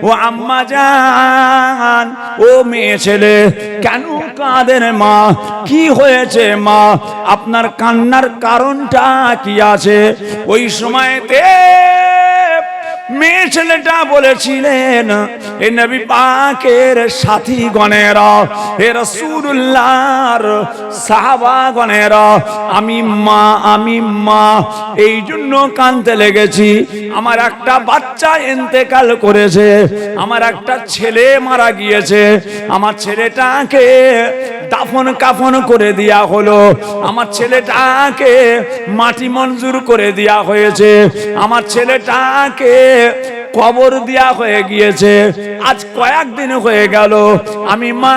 ও আম্মা জান, ও মেয়ে ছেলে, কেন কাঁদেন মা? কি হয়েছে মা? আপনার কান্নার কারণটা কি আছে? ওই সময়তে মেয়ে ছেলেটা বলেছিলেন, এ নবী পাকের সাথী গণেরা, এ রাসূলুল্লাহর সাহাবা গণেরা, আমি মা এই জন্য কাঁদতে লেগেছি। আমার একটা বাচ্চা ইন্তেকাল করেছে, আমার একটা ছেলে মারা গিয়েছে, আমার ছেলেটাকে দাফন কাফন করে দেয়া হলো, আমার ছেলেটাকে মাটি মঞ্জুর করে দেয়া হয়েছে, আমার ছেলেটাকে কবর দেয়া হয়ে গিয়েছে। আজ কয়েকদিন হয়ে গেল, আমি মা,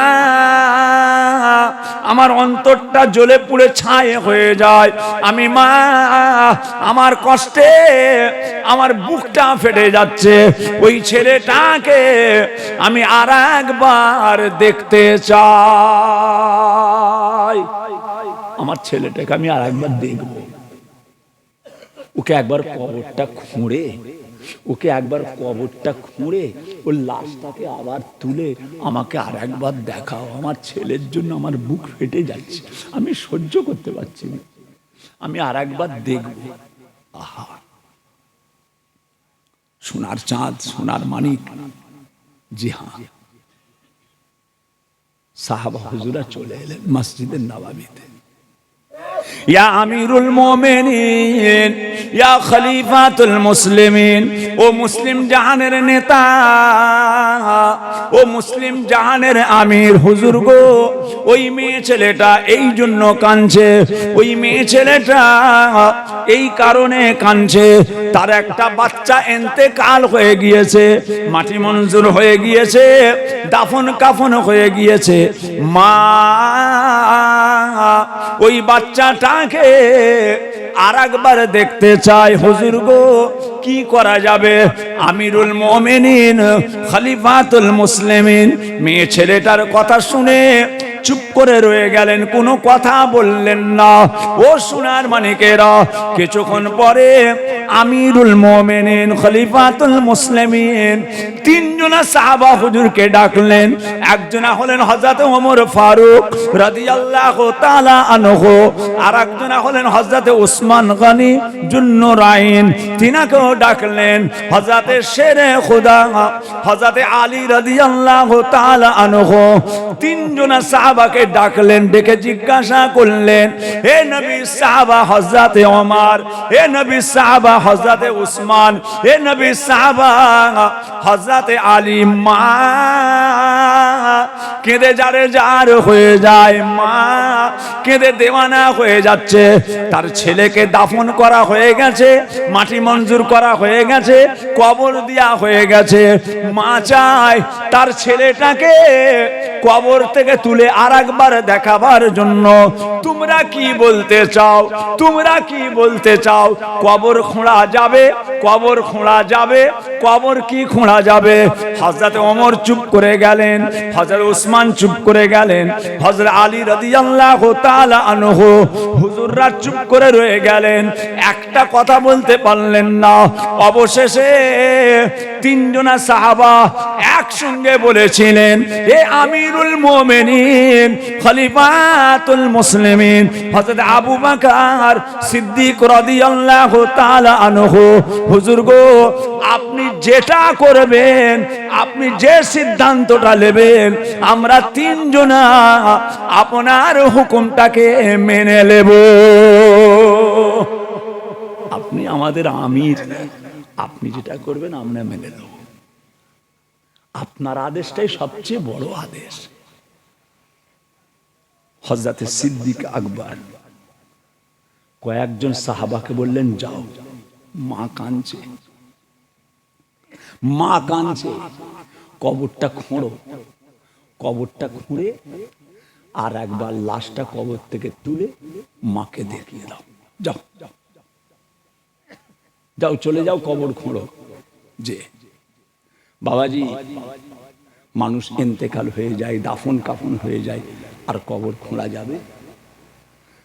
আমার অন্তরটা জ্বলে পুড়ে ছাই হয়ে যায়। আমি মা, আমার কষ্টে আমার বুকটা ফেটে যাচ্ছে। ওই ছেলেটাকে আমি আর একবার দেখতে চাই। আমার ছেলেটাকে আমি আর একবার দেখব। ওকে একবার কবরটা খুঁড়ে, ওকে একবার কবরটা খুঁড়ে ওর লাশটাকে আবার তুলে আমাকে আর একবার দেখাও। আমার ছেলের জন্য আমার বুক ফেটে যাচ্ছে, আমি সহ্য করতে পারছি না, আমি আর একবার দেখব। আহা, সোনার চাঁদ, সোনার মানিক, জি হ্যাঁ, সাহাবা হুজুরা চলে এলেন মসজিদের নববীতে। ইয়া আমিরুল মুমিনিন, ইয়া খলিফাতুল মুসলিমিন, ও মুসলিম জাহানের নেতা, ও মুসলিম জাহানের আমির হুজুর গো, ওই মেয়ে ছেলেটা এই জন্য কাঁদছে, ওই মেয়ে ছেলেটা এই কারণে কাঁদছে, তার একটা বাচ্চা ইন্তেকাল হয়ে গিয়েছে, মাটি মঞ্জুর হয়ে গিয়েছে, দাফন কাফন হয়ে গিয়েছে। মা, ওই বাচ্চাটাকে আর একবার দেখতে চাই হুজুর গো, কি করা যাবে? আমিরুল মুমিনিন, খলিফাতুল মুসলিমিন মেয়ে ছেলেটার কথা শুনে চুপ করে রয়ে গেলেন, কোনো কথা বললেন না। ও সোনার মানিকেরা, কিছুক্ষণ পরে আমিরুল মুমিনিন, খলিফাতুল মুসলিমিন তিনজনা সাহাবা হুজুরকে ডাকলেন। একজনা হলেন হযরত ওমর ফারুক রাদিয়াল্লাহু তাআলা আনহু, আর একজনা হলেন হযরত উসমান গনি জুন্নুরাইন, তিনাকেও ডাকলেন। হযরত শেরে খুদা হযরত আলী রাদিয়াল্লাহু তাআলা আনহু তিনজনা সাহাবাকে ডাকলেন, ডেকে জিজ্ঞাসা করলেন, হে নবী সাহাবা হযরত ওমর, হে নবী সাহাবা হযরত উসমান, হে নবী সাহাবা হযরত আলী, মা কেঁদে যারে যার হয়ে যায়, মা কেঁদে দেওয়ানা হয়ে যাচ্ছে। তার ছেলেকে দাফন করা হয়ে গেছে, মাটি মঞ্জুর করা হয়ে গেছে, কবর দেয়া হয়ে গেছে। মা চায় তার ছেলেটাকে কবর থেকে তুলে আর একবার দেখাবার জন্য। তোমরা কি বলতে চাও? তোমরা কি বলতে চাও? কবর খোঁড়া যাবে? কবর খোঁড়া যাবে? কবর কি খোঁড়া যাবে? হযরত ওমর চুপ করে গেলেন, হযরত উসমান চুপ করে গেলেন, হযরত আলী রাদিয়াল্লাহু তাআলা আনহু হুজুররা চুপ করে রয়ে গেলেন, একটা কথা বলতে পারলেন না। অবশেষে তিনজনা সাহাবা একসঙ্গে বলেছিলেন, হে আমিরুল মুমিনিন, খলিফাতুল মুসলিমিন হযরত আবু বকর সিদ্দিক রাদিয়াল্লাহু তাআলা আনহু, হুজুর গো, আপনি যেটা করবেন, আপনি যে সিদ্ধান্তটা নেবেন, আমরা তিনজনা আপনার হুকুমটাকে মেনে নেব। আপনি আমাদের আমির, আপনি যেটা করবেন আমরা মেনে নেব। আপনার আদেশটাই সবচেয়ে বড় আদেশ। হযরত সিদ্দিক আকবর কয়েকজন সাহাবাকে বললেন, যাও, মা কাঁদছে, মা কাঁদছে, কবরটা খোঁড়ো, কবরটা খুঁড়ে আর একবার লাশটা কবর থেকে তুলে মাকে দেখিয়ে দাও। যাও যাও, চলে যাও, কবর খোঁড়ো। যে বাবাজি, মানুষ ইন্তেকাল হয়ে যায়, দাফন কাফন হয়ে যায়, আর কবর খোঁড়া যাবে?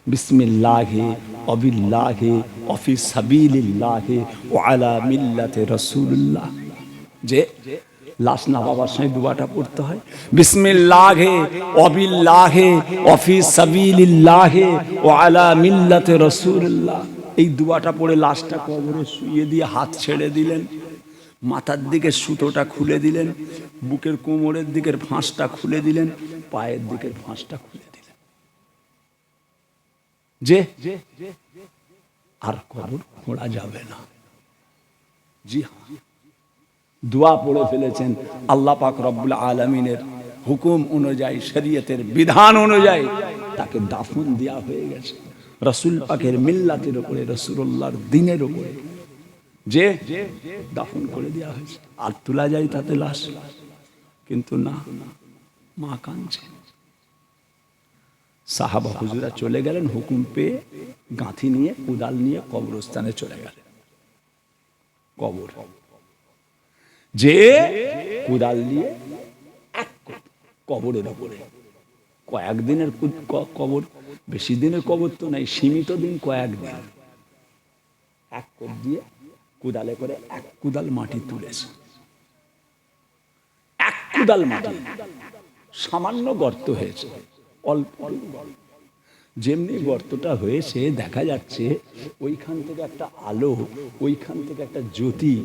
বিসমিল্লাহি ওয়াবিল্লাহি ওয়াফি সাবিলিল্লাহি ওয়া আলা মিল্লাতি রাসূলুল্লাহ। যে লাশ নামাবার সময় দুয়াটা পড়তে হয়, বিসমিল্লাহে ওয়াবিল্লাহে ওয়াফি সাবিলিল্লাহে ওয়া আলা মিল্লাতে রাসূলুল্লাহ। এই দুয়াটা পড়ে লাশটা কবরে শুইয়ে দিয়ে হাত ছেড়ে দিলেন, মাথার দিকে সুতোটা খুলে দিলেন, বুকের কোমরের দিকের ফাঁসটা খুলে দিলেন, পায়ের দিকের ফাঁসটা খুলে দিলেন, যে আর কবর খোঁড়া যাবে না। জি হ্যাঁ, দোয়া পড়ে ফেলেছেন, আল্লাহ পাক রব্বুল আলামিনের হুকুম অনুযায়ী, শরীয়তের বিধান অনুযায়ী তাকে দাফন দেওয়া হয়ে গেছে রাসূল পাকের মিল্লাতের উপরে, রাসূলুল্লাহর দ্বীনের উপরে, যে দাফন করে দেওয়া হয়েছে। আর তোলা যায় তাতে লাশ, কিন্তু না, মা কাঁদছে। সাহাবা হুজুরা চলে গেলেন, হুকুম পেয়ে গাঁথি নিয়ে কোদাল নিয়ে কবরস্থানে চলে গেলেন। কবর যে কোদাল দিয়ে এক কবরের উপরে, কয়েকদিনের কবর, বেশি দিনের কবর তো নাই, সীমিত দিন, কয়েকদিন, এক কোপ দিয়ে কোদালে করে এক কোদাল মাটি তুলেছে। এক কোদাল মাটি, সামান্য গর্ত হয়েছে, অল্প অল্প। যেমনি গর্তটা হয়েছে দেখা যাচ্ছে ওইখান থেকে একটা আলো, ওইখান থেকে একটা জ্যোতি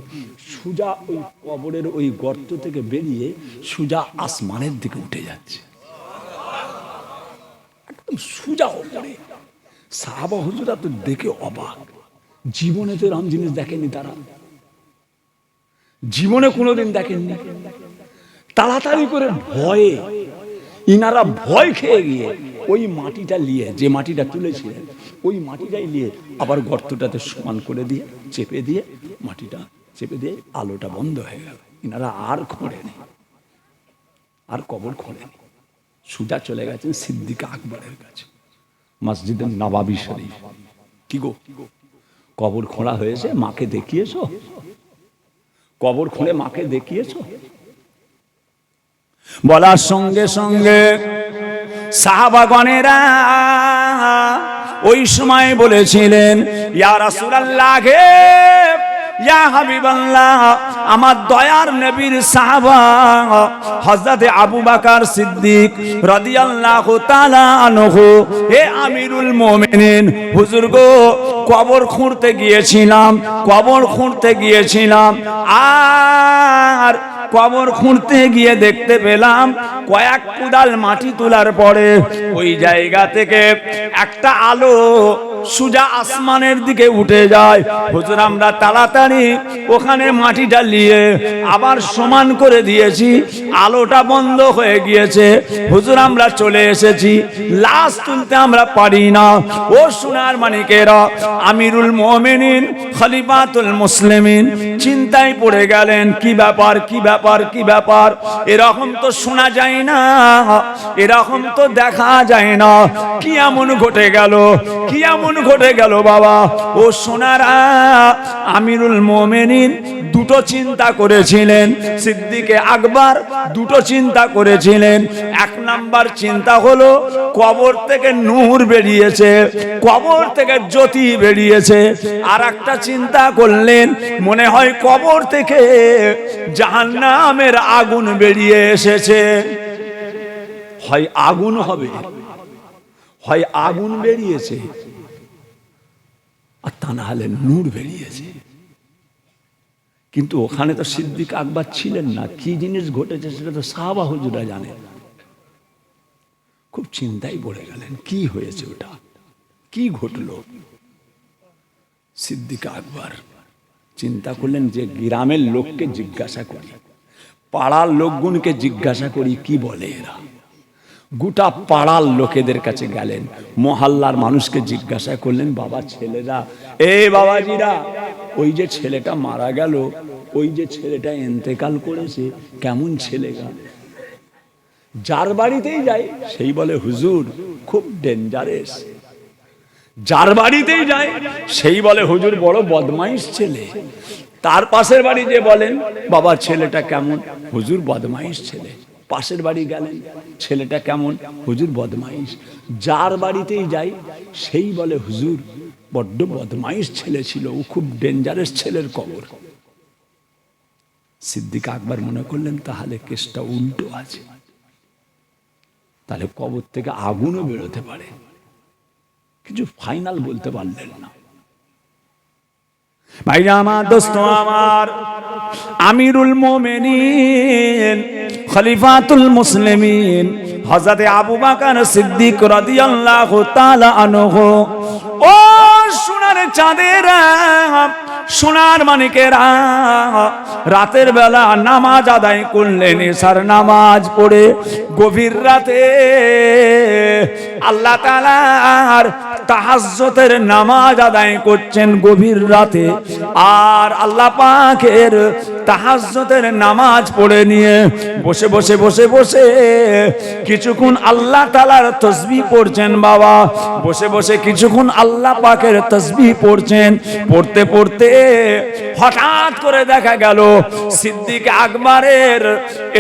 সোজা ওই কবরের ওই গর্ত থেকে বেরিয়ে সোজা আসমানের দিকে উঠে যাচ্ছে, একদম সোজা উপরে। সাহাবা হুজুরা তো দেখে অবাক, জীবনে তো এরকম জিনিস দেখেনি, তারা জীবনে কোনোদিন দেখেননি। তাড়াতাড়ি করে ভয়ে ইনারা ভয় খেয়ে গিয়ে ওই মাটিটা নিয়ে, যে মাটিটা তুলেছিলেন ওই মাটিটাই নিয়ে আবার গর্তটাতে সমান করে দিয়ে চেপে দিয়ে, মাটিটা চেপে দিয়ে আলোটা বন্ধ হয়ে গেল। ইনারা আর খোঁড়েনি, আর কবর খোঁড়েনি, সোজা চলে গেছেন সিদ্দিক আকবরের কাছে, মসজিদের নবাবী শরীফ। কি গো, কবর খোঁড়া হয়েছে, মাকে দেখিয়েছো? কবর খুঁড়ে মাকে দেখিয়েছো? বলার সঙ্গে সঙ্গে সাহাবাগণেরা ওই সময় বলেছিলেন, ইয়া রাসূলুল্লাহ, ইয়া হাবিবাল্লাহ, আমার দয়ার নবীর সাহাবা হযরত আবু বকর সিদ্দিক রাদিয়াল্লাহু তাআলা আনহু, হে আমিরুল মুমিনিন, হুজুর গো, কবর খুঁড়তে গিয়েছিলাম, আর কবর খুঁড়তে গিয়ে দেখতে পেলাম কয়েক কোদাল মাটি তোলার পরে ওই জায়গা থেকে একটা আলো সোজা আসমানের দিকে উঠে যায়। হুজুর, আমরা তাড়াতাড়ি ওখানে মাটিটা নিয়ে আবার সমান করে দিয়েছি, আলোটা বন্ধ হয়ে গিয়েছে। হুজুর, আমরা চলে এসেছি, লাশ তুলতে আমরা পারি না। ও সোনার মানিকেরা, আমিরুল মুমিনিন খলিফাতুল মুসলিমিন চিন্তায় পড়ে গেলেন, কি ব্যাপার, কি ব্যাপার, কি ব্যাপার, এরকম তো শোনা যায় না, এরকম তো দেখা যায় না, কি এমন ঘটে গেল, কি এমন ঘটে গেল বাবা? ও সোনারা, আমিরুল মুমিনিন দুটো চিন্তা করেছিলেন, সিদ্দিকে আকবর দুটো চিন্তা করেছিলেন। এক নাম্বার চিন্তা হলো কবর থেকে নূর বেরিয়েছে, কবর থেকে জ্যোতি বেরিয়েছে। আর একটা চিন্তা করলেন, মনে হয় কবর থেকে জাহান্নামের আগুন বেরিয়ে এসেছে। হয় আগুন হবে, হয় আগুন বেরিয়েছে, আর তা না হলে নূর বেরিয়েছে। কিন্তু ওখানে তো সিদ্দিক আকবর ছিলেন না, কি জিনিস ঘটেছে সেটা তো সাহাবা হুজুরা জানেন। খুব চিন্তায় পড়ে গেলেন, কি হয়েছে, ওটা কি ঘটলো? সিদ্দিক আকবর চিন্তা করলেন যে গ্রামের লোককে জিজ্ঞাসা করি, পাড়ার লোকগুনকে জিজ্ঞাসা করি, কি বলে এরা। গোটা পাড়ার লোকেদের কাছে গেলেন, মহল্লার মানুষকে জিজ্ঞাসা করলেন, বাবা ছেলেরা, এই বাবাজিরা, ওই যে ছেলেটা মারা গেল, ওই যে ছেলেটা ইন্তেকাল করেছে, কেমন ছেলেটা? যার বাড়িতেই যাই সেই বলে, হুজুর খুব ডেঞ্জারাস। যার বাড়িতেই যায় সেই বলে, হুজুর বড় বদমাইশ ছেলে। তার পাশের বাড়ি যে বলেন, বাবা ছেলেটা কেমন? হুজুর বদমাইশ ছেলে। পাশের বাড়ি গেলেন, ছেলেটা কেমন? হুজুর বদমাইশ। যার বাড়িতেই যাই সেই বলে, হুজুর বড্ড বদমাইশ ছেলে ছিল, ও খুব ডেঞ্জারাস ছেলের কবর। সিদ্দিক আকবর মনে করলেন তাহলে কেসটা উল্টো আছে, তাহলে কবর থেকে আগুনও বেরোতে পারে, কিছু ফাইনাল বলতে পারলেন না। ভাইরা আমার, দোস্ত আমার, আমিরুল মুমিনিন খলিফাতুল মুসলিমিন হযরত আবু বকর সিদ্দিক রাদিয়াল্লাহু তাআলা আনহু, ও সোনার চাঁদেরা, সোনার মানিকেরা, রাতের বেলা নামাজ আদায় করলেন, এশার নামাজ পড়ে গভীর রাতে আল্লাহ তাআলার তাহাজ্জুদের নামাজ আদায় করছেন গভীর রাতে। আর আল্লাহ পাকের তাহাজ্জুদের নামাজ পড়ে নিয়ে বসে বসে বসে বসে কিছুক্ষণ আল্লাহ তাআলার তাসবিহ পড়ছেন। বাবা বসে বসে কিছুক্ষণ আল্লাহ পাকের তাসবিহ পড়ছেন। পড়তে পড়তে হঠাৎ করে দেখা গেল সিদ্দিক আকবরের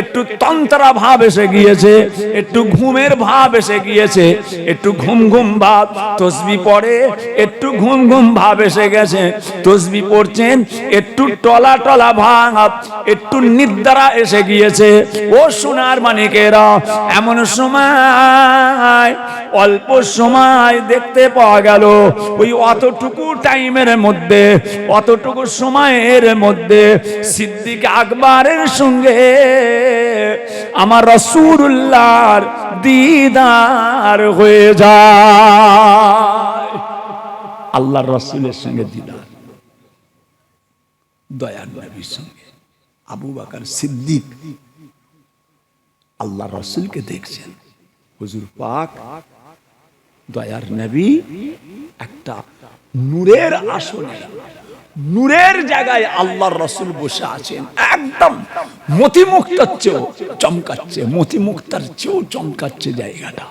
একটু তন্ত্রা ভাব এসে গিয়েছে, একটু ঘুমের ভাব এসে গিয়েছে, একটু ঘুম ঘুম ভাব। তসবিহ পড়ে একটু ঘুম ঘুম ভাব এসে গেছে, তসবিহ পড়ছেন একটু টলা টলা ভাব, একটু নিদ্রা এসে গিয়েছে। ও সোনার মানিকেরা, এমন সময় অল্প সময় দেখতে পাওয়া গেল ওই অতটুকু টাইমের মধ্যে, অতটুকু সময়ের মধ্যে সিদ্দিক আকবরের সঙ্গে আমার রাসূলুল্লাহর দিদার হয়ে যায়। আল্লাহর রাসূলের সঙ্গে দিদার, দয়ার নবীর সঙ্গে। আবু বকর সিদ্দিক আল্লাহর রাসূলকে দেখছেন, হুজুর পাক দয়ার নবী একটা নূরের আসনে, নূরের জায়গায় আল্লাহর রাসূল বসে আছেন, একদম মতিমুক্তার চেয়েও চমকাচ্ছে, মতিমুক্তার চেয়েও চমকাচ্ছে জায়গাটা।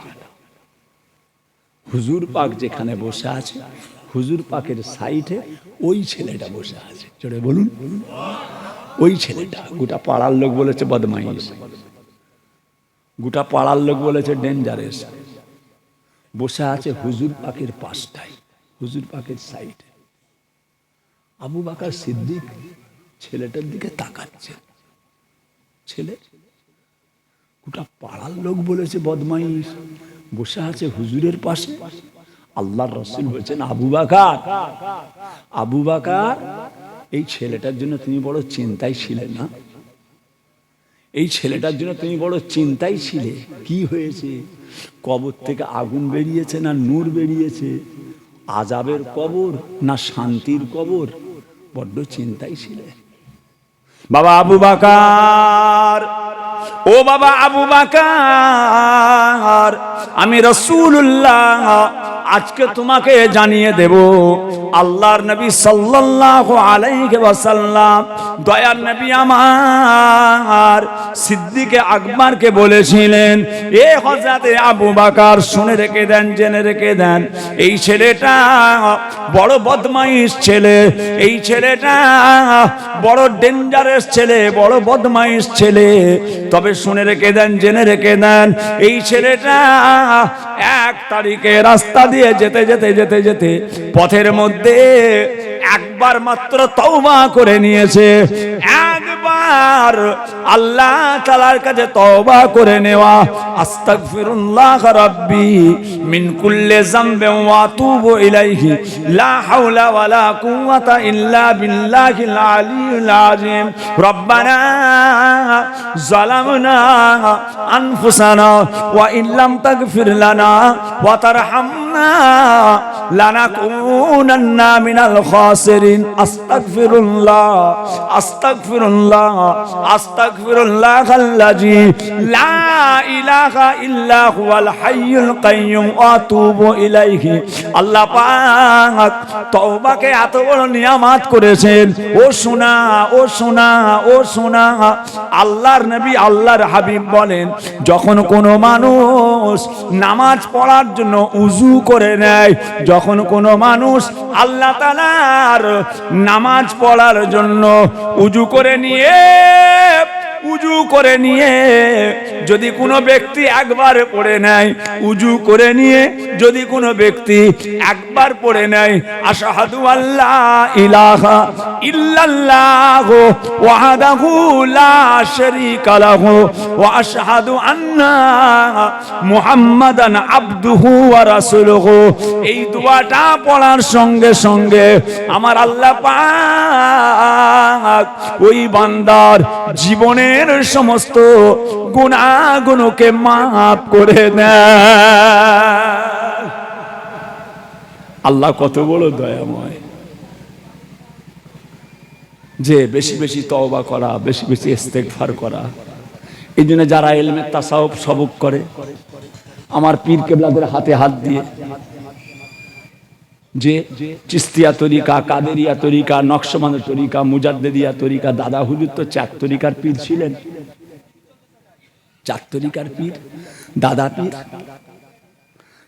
হুজুর পাক যেখানে বসে আছে, হুজুর পাকের সাইডে ওই ছেলেটা বসে আছে। জোরে বলুন, ওই ছেলেটা। গোটা পাড়ার লোক বলেছে বদমাইশ, গোটা পাড়ার লোক বলেছে ডেঞ্জারাস। বসে আছে হুজুর পাকের পাশটাই, হুজুর পাকের সাইডে। আবু বকর সিদ্দিক ছেলেটার দিকে তাকাচ্ছে। ছেলে, গোটা পাড়ার লোক বলেছে বদমাইশ, বসে আছে হুজুরের পাশে। আল্লাহর রাসূল বলেছেন, আবু বকর, আবু বকর, এই ছেলেটার জন্য তুমি বড় চিন্তায় ছিলে না? এই ছেলেটার জন্য তুমি বড় চিন্তায় ছিলে। কি হয়েছে? কবর থেকে আগুন বেরিয়েছে না নূর বেরিয়েছে? আযাবের কবর না শান্তির কবর? বড্ড চিন্তায় ছিলে। বাবা আবু বকর, ও বাবা আবু বকর, আমি রাসূলুল্লাহ আজকে তোমাকে জানিয়ে দেব, আল্লাহর নবী সাল্লাল্লাহু আলাইহি ওয়াসাল্লাম দয়ার নবী আমার সিদ্দিক আকবরকে বলেছিলেন, এ হযরতে আবু বকর শুনে রেখে দেন, জেনে রেখে দেন, এই ছেলেটা বড় বদমাইশ ছেলে, এই ছেলেটা বড় ডেঞ্জারাস ছেলে, বড় বদমাইশ ছেলে। তবে শুনে রেখে দেন, জেনে রেখে দেন, এই ছেলেটা 1 তারিখে রাস্তা দিয়ে যেতে যেতে যেতে যেতে পথের মধ্যে একবার মাত্র তওবা করে নিয়েছে। একবার আল্লাহ তাআলার কাছে তওবা করে নেওয়া, আস্তাগফিরুল্লাহ রাব্বি মিন কুল্লি যামবিন ওয়া আতুবু ইলাইহি লা হাওলা ওয়ালা কুওয়াতা ইল্লা বিল্লাহিল আলিয়্যিল আযীম। রব্বানা যালামনা আনফুসানা ওয়া ইল্লাম তাগফির লানা ওয়া তারহামনা লানাকুনান্না মিনাল খাসিরিন। আস্তাগফিরুল্লাহ, আস্তাগফিরুল্লাহ, আস্তাগফিরুল্লাহাল্লাযী লা ইলাহা ইল্লা হুয়াল হাইয়ুল কাইয়্যুম ওয়া আতুবু ইলাইহি। আল্লাহ পাক তওবাকে এত বড় নিয়ামত করেছেন। ও শোনা, ও শোনা, ও শোনা, আল্লাহর নবী আল্লাহর হাবিব বলেন, যখন কোনো মানুষ নামাজ পড়ার জন্য উযু করে নেয়, যখন কোনো মানুষ আল্লাহ তাআলার নামাজ পড়ার জন্য উযু করে নিয়ে উজু করে নিয়ে যদি কোনো ব্যক্তি একবার পড়ে নেয়, উজু করে নিয়ে যদি কোনো ব্যক্তি একবার পড়ে নেয় আশহাদু আল্লা ইলাহা ইল্লাল্লাহু ওয়াহদাহু লা শারীকা লাহু ওয়া আশহাদু আন্না মুহাম্মাদান আবদুহু ওয়া রাসূলুহু, এই দোয়াটা পড়ার সঙ্গে সঙ্গে আমার আল্লাহ পাক ওই বান্দার জীবনের সমস্ত গুনাহগুলোকে মাফ করে দেয়। আল্লাহ কত বড় দয়াময় যে বেশি বেশি তওবা করা, বেশি বেশি ইস্তেগফার করা। এই জন্য যারা ইলমে তাসাউফ সবক করে আমার পীর কেবলাদের হাতে হাত দিয়ে, যে চিস্তিয়া তরিকা, কাদেরিয়া তরিকা, নকশবন্দ তরিকা, মুজাদ্দিদিয়া তরিকা, দাদা হুজুর তো 4 তরিকার পীর ছিলেন। 4 তরিকার পীর, দাদা পীর।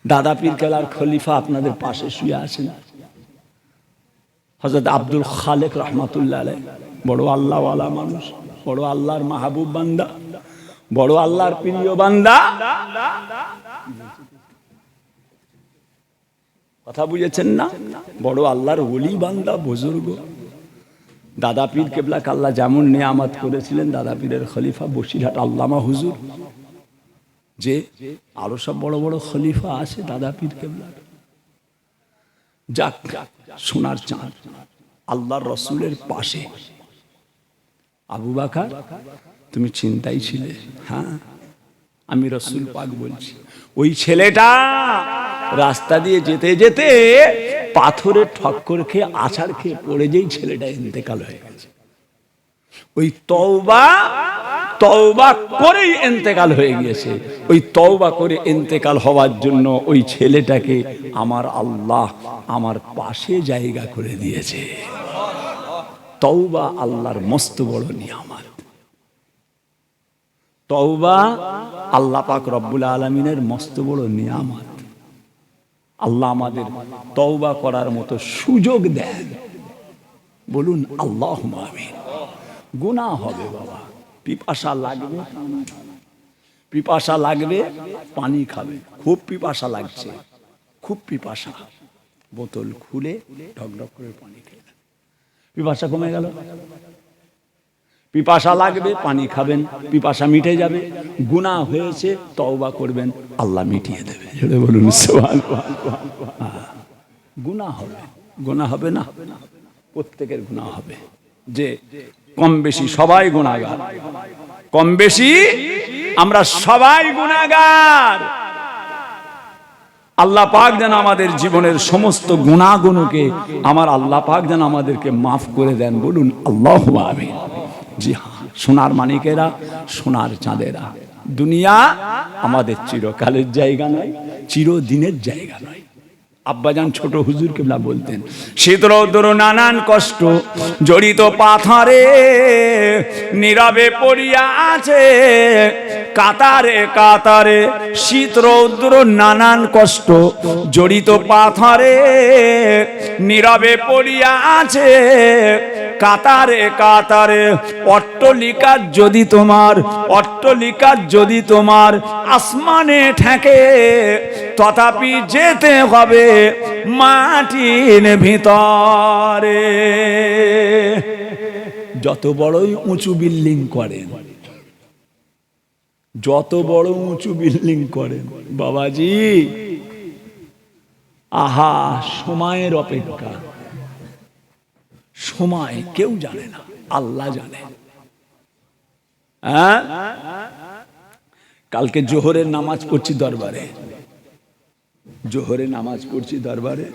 দাদা পীর কেবলার খলিফা আপনাদের পাশে শুয়ে আছেন হযরত আব্দুল খালেক রহমাতুল্লাহ আলাইহি। বড় আল্লাহওয়ালা মানুষ, বড় আল্লাহর মাহবুব বান্দা, বড় আল্লাহর প্রিয় বান্দা। কথা বুঝেছেন না? বড় আল্লাহর ওলি বান্দা, বুজুর্গ। দাদা পীর কেবলাকে আল্লাহ যেমন নিয়ামত করেছিলেন, দাদা পীরের খলিফা বসিরহাট আল্লামা হুজুর, যে আরো সব বড় বড় খলিফা আছে দাদা পীর কেবলার। যাক, সোনার চাঁদ আল্লাহর রসুলের পাশে। আবু বকর তুমি চিন্তাই ছিলে? হ্যাঁ, আমি রসুল পাক বলছি। ওই ছেলেটা রাস্তা দিয়ে যেতে যেতে পাথরের ঠক্কর খেয়ে, আছাড় খেয়ে পড়ে, যেই ছেলেটা ইন্তেকাল হয়ে গেছে। ওই তওবা করেই ইন্তেকাল হয়ে গিয়েছে। ওই তওবা করে ইন্তেকাল হওয়ার জন্য ওই ছেলেটাকে আমার আল্লাহ আমার পাশে জায়গা করে দিয়েছে। তওবা আল্লাহর মস্ত বড় নিয়ামত। তওবা আল্লাহ পাক রব্বুল আলামিনের মস্ত বড় নিয়ামত। আল্লাহ আমাদের তওবা করার মতো সুযোগ দেন। বলুন আল্লাহুম্মা আমিন। গুনাহ হবে বাবা, পিপাসা লাগবে, পিপাসা লাগবে, পানি খাবে। খুব পিপাসা লাগছে, খুব পিপাসা, বোতল খুলে ঢকঢক করে পানি খেলেন, পিপাসা কমে গেল। পিপাসা লাগবে, পানি খাবেন, পিপাসা মিটে যাবে। গুনাহ হয়েছে, তওবা করবেন, আল্লাহ মিটিয়ে দেবে। বলুন সুবহানাল্লাহ। গুনাহ হবে, গুনাহ হবে না? প্রত্যেকের গুনাহ হবে। যে কম বেশি সবাই গুনাহগার, কম বেশি আমরা সবাই গুনাহগার। আল্লাহ পাক যেন আমাদের জীবনের সমস্ত গুনাহগুলোকে আমার আল্লাহ পাক যেন আমাদেরকে মাফ করে দেন। বলুন আল্লাহুম্মা আমিন। জি হ্যাঁ, সোনার মানিকেরা, সোনার চাঁদেরা, দুনিয়া আমাদের চিরকালের জায়গা নয়, চিরদিনের জায়গা নয়। আব্বাজান ছোট হুজুর কেবলা বলতেন, শীত রৌদ্র নানান কষ্ট জড়িত পাথরে নীরবে পড়িয়া আছে কাতারে কাতারে। শীত রৌদ্র নানান কষ্ট জড়িত পাথরে নীরবে পড়িয়া আছে কাতারে কাতারে। অট্টলিকা যদি তোমার আসমানে ঠেকে, তথাপি যেতে হবে মাটির ভিতরে। যত বড়ই উঁচু বিল্ডিং করেন, যত বড় উঁচু বিল্ডিং করেন বাবাজি, আহা সময়ের অপেক্ষা। সময় কেউ জানে না, আল্লাহ জানে। হ্যাঁ, কালকে জোহরের নামাজ পড়ছি দরবারে, জোহরে নামাজ পড়ছি দরবারে,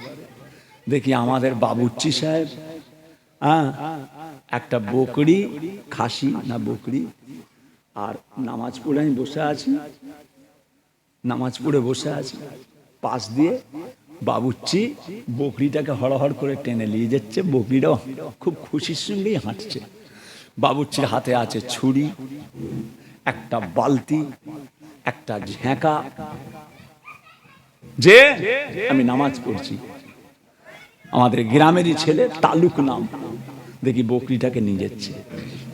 দেখি আমাদের বাবুর্চি সাহেব একটা বকরি, খাসি না বকরি, আর নামাজ পড়ে আমি বসে আছি, নামাজ পড়ে বসে আছি, পাশ দিয়ে বাবুর্চি বকরিটাকে হড়হড় করে টেনে নিয়ে যাচ্ছে। বকরিটাও খুব খুশির সঙ্গেই হাঁটছে। বাবুর্চির হাতে আছে ছুরি, একটা বালতি, একটা ঝেঁকা। যে আমি নামাজ পড়ছি, আমাদের গ্রামেরই ছেলে, তালুক নাম, দেখি বকরিটাকে নিয়ে যাচ্ছে।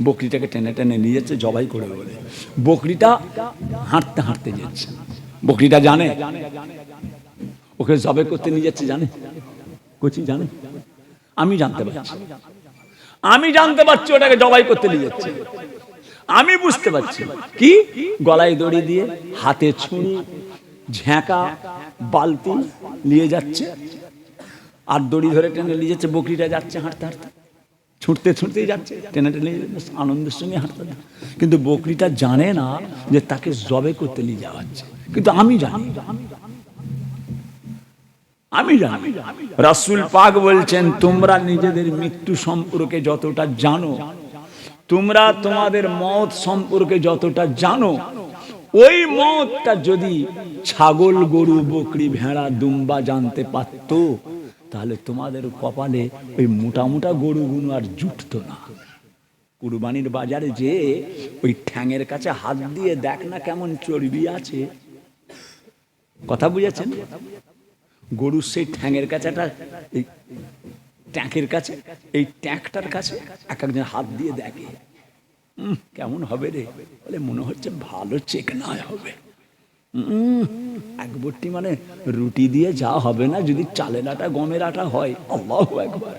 বকরিটাকে টেনে টেনে নিয়ে যাচ্ছে জবাই করে বলে। বকরিটা হাঁটতে হাঁটতে যাচ্ছে, বকরিটা জানে ওকে জবাই করতে নিয়ে যাচ্ছে, জানে কোচি জানে, আমি জানতে পারছি ওটাকে জবাই করতে নিয়ে যাচ্ছে। আমি বুঝতে পারছি কি, গলায় দড়ি দিয়ে, হাতে ছুরি, ঝাঁকা, বালতি নিয়ে যাচ্ছে, আর দড়ি ধরে টেনে নিয়ে যাচ্ছে। বকরিটা যাচ্ছে হাঁটতে হাঁটতে, ছুটতে ছুটতেই যাচ্ছে, টেনে টেনে আনন্দের সঙ্গে হাঁটতে। কিন্তু বকরিটা জানে না যে তাকে জবে করতে নিয়ে যাওয়া হচ্ছে, কিন্তু আমি জানি। রাসূল পাক বলছেন, তোমরা নিজেদের মৃত্যু সম্পর্কে যতটা জানো, তোমরা তোমাদের মওত সম্পর্কে যতটা জানো, ওই মওতটা যদি ছাগল, গরু, বকরি, ভেড়া, দুম্বা জানতে পারতো, তাহলে তোমাদের কপালে ওই মোটা মোটা গরুগুলো আর জুটতো না। কুরবানির বাজারে যে ওই ঠ্যাঙের কাছে হাত দিয়ে দেখ না কেমন চর্বি আছে, কথা বুঝেছেন? গরুর সেই ঠ্যাঙের কাছে একটা, এই ট্যাঁকের কাছে, এই ট্যাঁকটার কাছে এক একজন হাত দিয়ে দেখে, কেমন হবে রে, বলে মনে হচ্ছে ভালো চেকনায় হবে। এক বট্টি মানে রুটি দিয়ে যা হবে না, যদি চালের আটা গমের আটা হয়। আল্লাহু আকবার।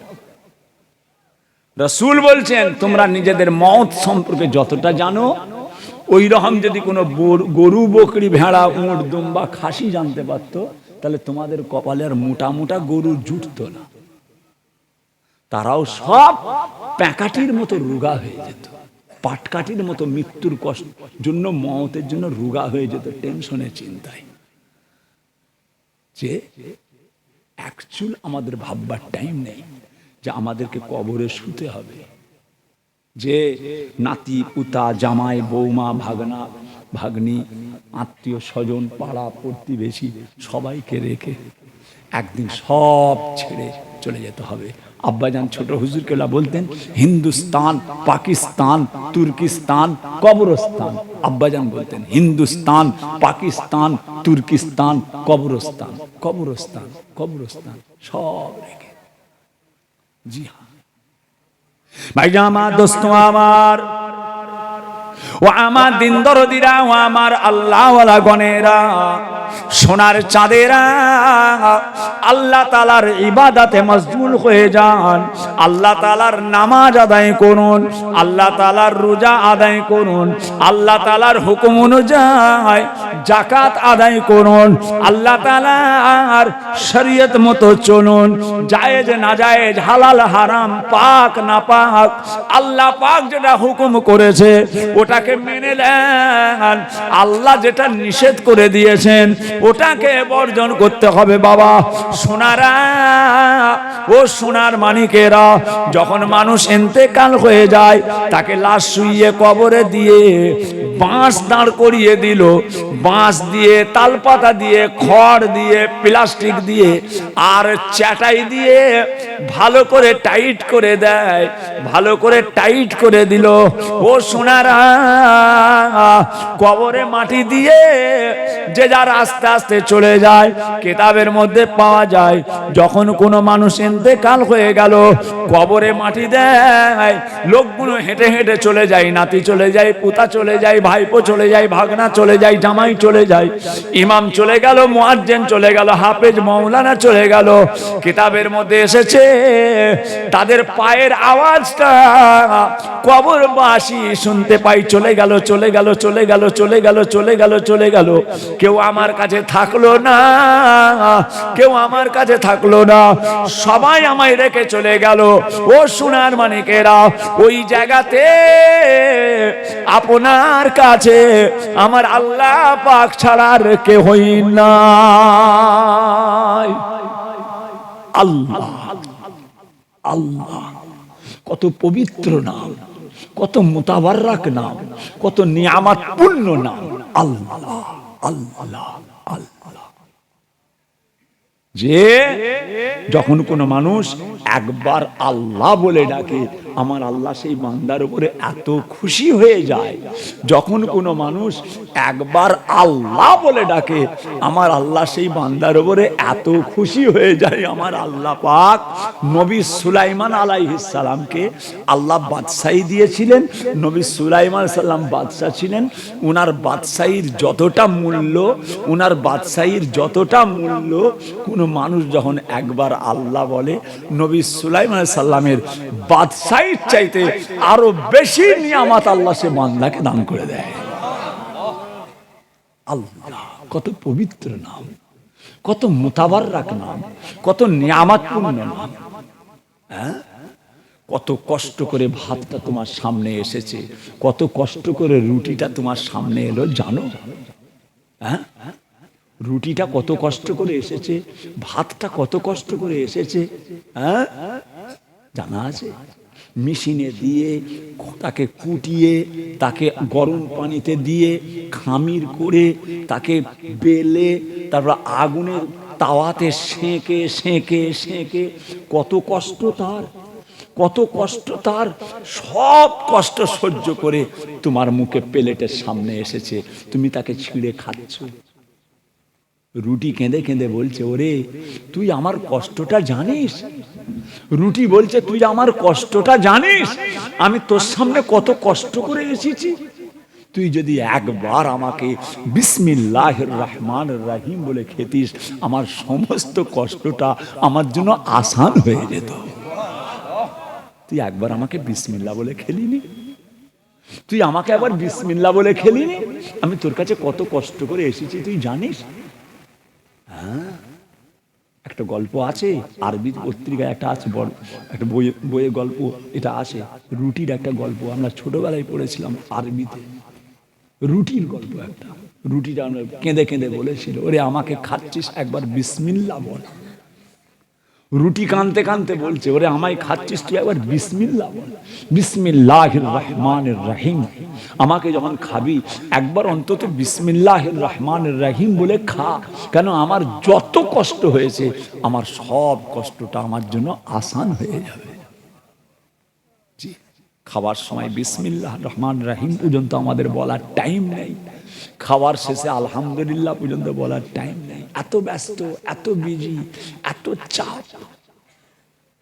রাসূল বলছেন, তোমরা নিজেদের মওত সম্পর্কে যতটা জানো, ওই রকম যদি কোনো গরু, বকরি, ভেড়া, উট, দুম্বা, খাসি জানতে পারতো, তাহলে তোমাদের কপালের মোটা মোটা গরু জুটতো না। তারাও সব প্যাকাটির মতো রোগা হয়ে যেত, পাটকাঠির মতো মৃত্যুর কষ্ট জন্য, মওতের জন্য রোগা হয়ে যেত, টেনশনে, চিন্তায়। যে অ্যাকচুয়াল আমাদের ভাববার টাইম নেই যে আমাদেরকে কবরে শুতে হবে। যে নাতি, পুতা, জামাই, বৌমা, ভাগনা, ভাগ্নি, আত্মীয় স্বজন, পাড়া প্রতিবেশী সবাইকে রেখে একদিন সব ছেড়ে চলে যেতে হবে। আব্বাজান ছোট হুজুর কেলা বলতেন, হিন্দুস্তান, পাকিস্তান, তুর্কিস্তান, কবরস্তান। আব্বাজান বলতেন, হিন্দুস্তান, পাকিস্তান, তুর্কিস্তান, কবরস্তান, কবরস্তান, কবরস্তান, সব রেখে। জি হ্যাঁ ভাইজান আমার, দোস্ত আমার, ও আমার দিন দরদিরা, ও আমার আল্লাহওয়ালা গণেরা, সোনার চাঁদেরা, আল্লাহ তাআলার ইবাদতে মশগুল হয়ে যান। আল্লাহ তাআলার নামাজ আদায় করুন, আল্লাহ তাআলার রোজা আদায় করুন, আল্লাহ তাআলার হুকুম অনুযায়ী যাকাত আদায় করুন, আল্লাহ তাআলার শরীয়ত মতো চলুন। জায়েজ নাজায়েজ, হালাল হারাম, পাক না পাক, আল্লাহ পাক যেটা হুকুম করেছে ওটাকে মেনে নেন। আল্লাহ যেটা নিষেধ করে দিয়েছেন ওটাকে বর্জন করতে হবে। বাবা সোনারা, ও সোনার মানিকেরা, যখন মানুষ ইন্তেকাল হয়ে যায়, তাকে লাশ শুইয়ে কবরে দিয়ে বাঁশ দাঁড় করিয়ে দিল, বাঁশ দিয়ে, তালপাতা দিয়ে, খড় দিয়ে, প্লাস্টিক দিয়ে আর চাটাই দিয়ে ভালো করে টাইট করে দেয়, ভালো করে টাইট করে দিল। ও সোনারা, কবরে মাটি দিয়ে যে যার আস্তে আস্তে চলে যায়। কিতাবের মধ্যে পাওয়া যায়, যখন কোনো মানুষ ইন্তেকাল হয়ে গেল, কবরে মাটি দেয়, লোকগুলো হেঁটে হেঁটে চলে যায়, নাতি চলে যায়, পুতা চলে যায়, ভাইপো চলে যায়, ভাগনা চলে যায়, জামাই চলে যায়, ইমাম চলে গেল, মুয়াজ্জিন চলে গেল, হাফেজ মাওলানা চলে গেল। কিতাবের মধ্যে এসেছে, তাদের পায়ের আওয়াজটা কবরবাসী শুনতে পাই, চলে গেল, চলে গেল, চলে গেল, চলে গেল, চলে গেল, চলে গেল। কেউ আমার কাছে থাকলো না, কেউ আমার কাছে থাকলো না, সবাই আমায় রেখে চলে গেল। ও সোনার মানিকেরা, ওই জায়গাতে আপনার কাছে আমার আল্লাহ পাক ছাড়া আর কেউই নাই। আল্লাহ, আল্লাহ কত পবিত্র নাম, কত মুতাবাররাক নাম, কত নিয়ামতপূর্ণ নাম। আল্লাহ, আল্লাহ, আল্লাহ। যে যখন কোনো মানুষ একবার আল্লাহ বলে ডাকে, আমার আল্লাহ সেই বান্দার উপরে এত খুশি হয়ে যায়, যখন কোনো মানুষ একবার আল্লাহ বলে ডাকে আমার আল্লাহ সেই বান্দার উপরে এত খুশি হয়ে যায়। আমার আল্লাহ পাক নবী সুলাইমান আলাইহিস সালামকে আল্লাহ বাদশাহী দিয়েছিলেন। নবী সুলাইমান সাল্লাম বাদশাহ ছিলেন। উনার বাদশাহীর যতটা মূল্য, উনার বাদশাহীর যতটা মূল্য, কোনো মানুষ যখন একবার আল্লাহ বলে, নবী সুলাইমান সাল্লামের বাদশাহীর চাইতে আরো বেশি নিয়ামত আল্লাহ সে বান্দাকে দান করে দেয়। আল্লাহ কত পবিত্র নাম, কত মুতাবাররাক নাম, কত নিয়ামতপূর্ণ নাম। হ্যাঁ, কত কষ্ট করে ভাতটা তোমার সামনে এসেছে, কত কষ্ট করে রুটিটা তোমার সামনে এলো জানো? হ্যাঁ, রুটিটা কত কষ্ট করে এসেছে, ভাতটা কত কষ্ট করে এসেছে, হ্যাঁ জানা আছে? মেশিনে দিয়ে তাকে কুটিয়ে, তাকে গরম পানিতে দিয়ে খামির করে, তাকে বেলে, তারপর আগুনের তাওয়াতে সেঁকে সেঁকে সেঁকে কত কষ্ট তার, কত কষ্ট তার। সব কষ্ট সহ্য করে তোমার মুখে প্লেটের সামনে এসেছে, তুমি তাকে ছিঁড়ে খাচ্ছ। রুটি কেঁদে কেঁদে বলছে, ওরে তুই আমার কষ্টটা জানিস? রুটি বলছে, তুই আমার কষ্টটা জানিস? আমি তোর সামনে কত কষ্ট করে এসেছি। তুই যদি একবার আমাকে বিসমিল্লাহির রহমানির রহিম বলে খেতিস, আমার সমস্ত কষ্টটা আমার জন্য আসান হয়ে যেত। তুই একবার আমাকে বিসমিল্লাহ বলে খেলিনি, তুই আমাকে একবার বিসমিল্লাহ বলে খেলিনি, আমি তোর কাছে কত কষ্ট করে এসেছি তুই জানিস? হ্যাঁ, একটা গল্প আছে, আরবি পত্রিকায় একটা আছে, বড় একটা বইয়ে গল্প এটা আছে, রুটির একটা গল্প আমরা ছোটবেলায় পড়েছিলাম আরবিতে। রুটির গল্প একটা, রুটিটা আমরা কেঁদে কেঁদে বলেছিল, ওরে আমাকে খাচ্ছিস একবার বিসমিল্লাহ বল। রুটি কানতে কানতে বলছে, ওরে আমায় খাচ্ছিস তুই একবার বিসমিল্লাহ বল, বিসমিল্লাহির রহমানির রহিম। আমাকে যখন খাবি একবার অন্তত বিসমিল্লাহির রহমানির রহিম বলে খা, কেন আমার যত কষ্ট হয়েছে আমার সব কষ্টটা আমার জন্য আসান হয়ে যাবে। জি, খাবার সময় বিসমিল্লাহ রহমান রহিম পর্যন্ত আমাদের বলার টাইম নেই, খাওয়ার শেষে আলহামদুলিল্লাহ পর্যন্ত বলার টাইম নেই। এত ব্যস্ত, এত বিজি, এত চাপ,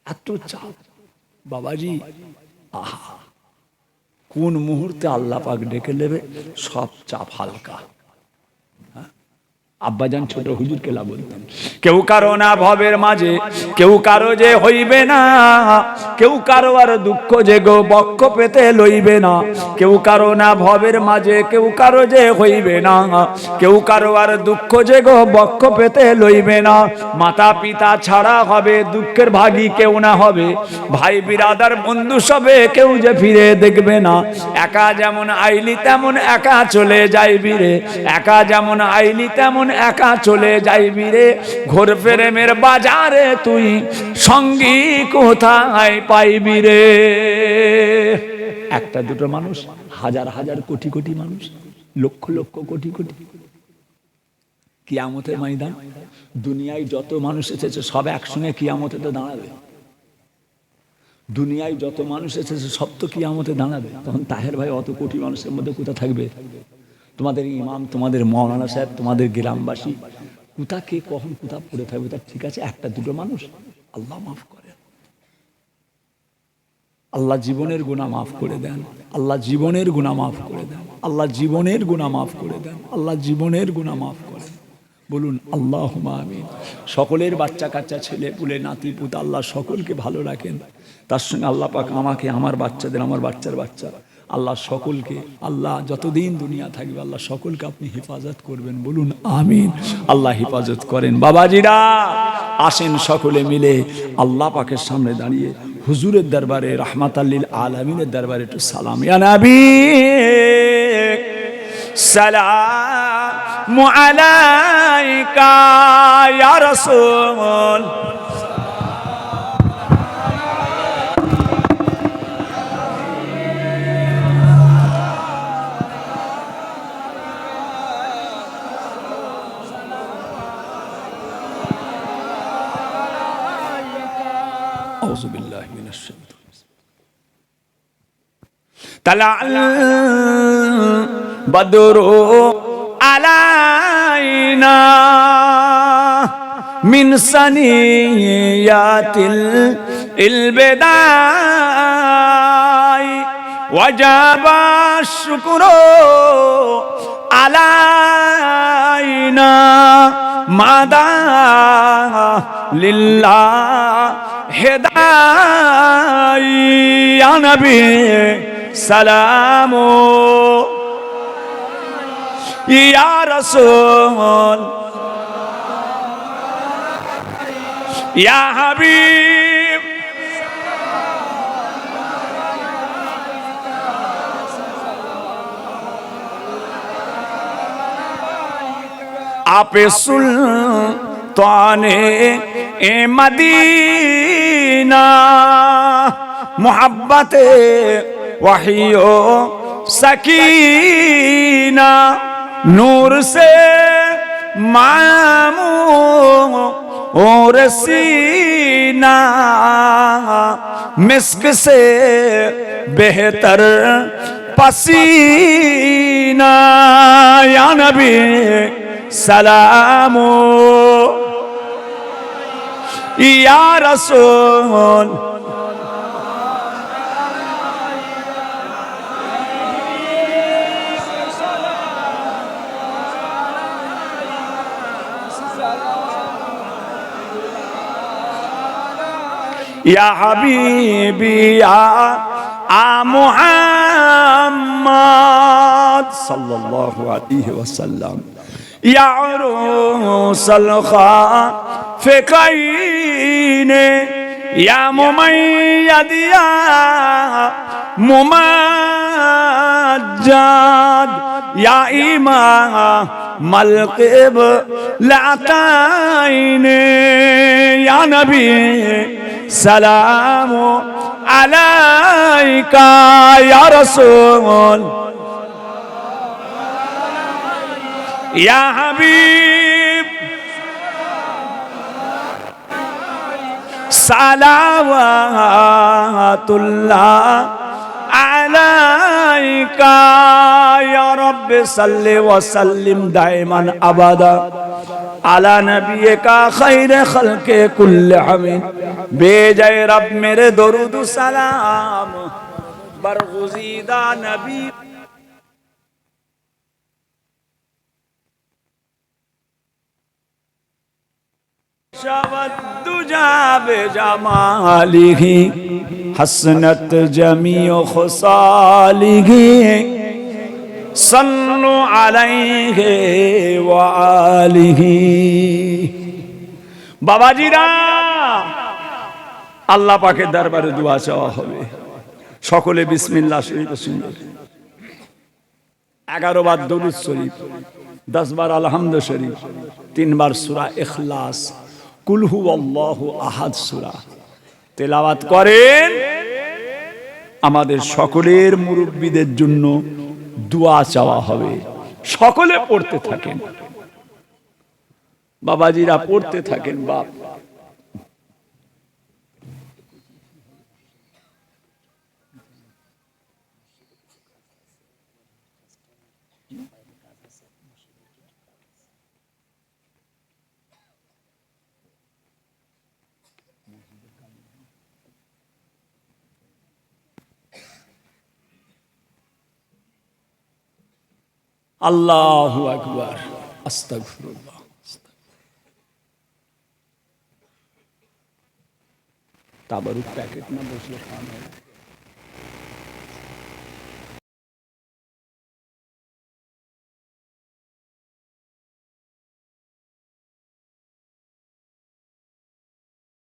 এত চাপ বাবাজি। আহা, কোন মুহূর্তে আল্লাহ পাক ডেকে নেবে, সব চাপ হালকা। আব্বাজান ছোট হুজুর কেলা বলতেন, কেউ কারো না ভবের মাঝে, কেউ কারো যে হইবে না, কেউ কারো আর দুঃখ যে গো বক্ষ পেতে লইবে না। কেউ কারো না ভবের মাঝে, কেউ কারো যে হইবে না, কেউ কারো আর দুঃখ যে গো বক্ষ পেতে লইবে না। মাতা পিতা ছাড়া হবে দুঃখের ভাগী কেউ না হবে, ভাই বিরাদার বন্ধু সবে কেউ যে ফিরে দেখবে না। একা যেমন আইলি তেমন একা চলে যাইবি রে, একা যেমন আইলি তেমন একা চলে যাইবি রে। ঘোর প্রেমের বাজারে তুই সঙ্গী কোথায় পাইবি রে। একটা দুটো মানুষ, হাজার হাজার কোটি কোটি মানুষ, লক্ষ লক্ষ কোটি কোটি। কিয়ামতের ময়দান, দুনিয়ায় যত মানুষ এসেছে সব একসঙ্গে কিয়ামতে তো দাঁড়াবে। দুনিয়ায় যত মানুষ এসেছে সব তো কিয়ামতে দাঁড়াবে। তখন তাহের ভাই অত কোটি মানুষের মধ্যে কোথা থাকবে? তোমাদের ইমাম, তোমাদের মৌলানা সাহেব, তোমাদের গ্রামবাসী কোথা কে কখন কোথা পড়ে থাকবে? তার ঠিক আছে, একটা দুটো মানুষ, আল্লাহ মাফ করে। আল্লাহ জীবনের গুনাহ মাফ করে দেন, আল্লাহ জীবনের গুনাহ মাফ করে দেন, আল্লাহ জীবনের গুনাহ মাফ করে দেন, আল্লাহ জীবনের গুনাহ মাফ করে। বলুন আল্লাহুম্মা আমিন। সকলের বাচ্চা কাচ্চা, ছেলে পুলে, নাতি পুত, আল্লাহ সকলকে ভালো রাখেন। তার সঙ্গে আল্লাহ পাক আমাকে, আমার বাচ্চাদের, আমার বাচ্চার বাচ্চা, আল্লাহ সকলকে, আল্লাহ যতদিন দুনিয়া থাকবে আল্লাহ সকলকে আপনি হেফাজত করবেন। বলুন আমিন। আল্লাহ হেফাজত করেন। বাবাজিরা আসেন সকলে মিলে আল্লাহ পাকের সামনে দাঁড়িয়ে হুজুরের দরবারে, রাহমাতাল লিল আলামিনের দরবারে একটু সালাম। ইয়া নবী সালামু আলাইকা ইয়া রাসূল। আউযু বিল্লাহি মিনাশ শাইতানির রাজিম। তালাল বদরু আলাইনা মিন সানিয়াতিল ইলবিদাই ওয়াজাবা শুকরু আলাইনা মাদা লিল্লাহ হেদাই ইয়া নবী সালামু ইয়া রাসূল ইয়া হাবিব আপে সুলতানে এ মদীনা মোহাব্বতে वहियो सकीना नूर से मामू और सीना मिस्क से बेहतर पसीना या नबी सलामो या रसूल या हबीबी या मुहम्मद सल्लल्लाहु अलैहि वसल्लम या उरूसल खाफिकीन या मुमय्यद या मुमज्जद या इमाम अल क़िबलतैन या नबी सलामु अलैका या रसूल या हबीब सलावतुल्लाह अलैका या रब्ब सल्लि व सल्लिम दाइमन अबदा आला नबी का खैर खल्के कुल्ले हमीद बेजय रब मेरे दरूद सलाम बरगुज़ीदा नबी शवद्दुजा बेजमालिही हसनत जमीओ खुसालिही सल्लु अलैहि व आलिही बाबाजीरा আল্লাহ পাকের দরবারে দোয়া চাওয়া হবে সকলে বিসমিল্লাহ শরীফ শুনবে 11 বার দরুদ শরীফ 10 বার আলহামদ শরীফ 3 বার সূরা ইখলাস কুল হুয়াল্লাহু আহাদ সূরা তেলাওয়াত করেন আমাদের সকলের মুরব্বিদের জন্য দোয়া চাওয়া হবে সকলে পড়তে থাকেন বাবাজিরা পড়তে থাকেন বাপ আল্লাহু আকবার আস্তাগফিরুল্লাহ তাবারুক প্যাকেট না বসলে খান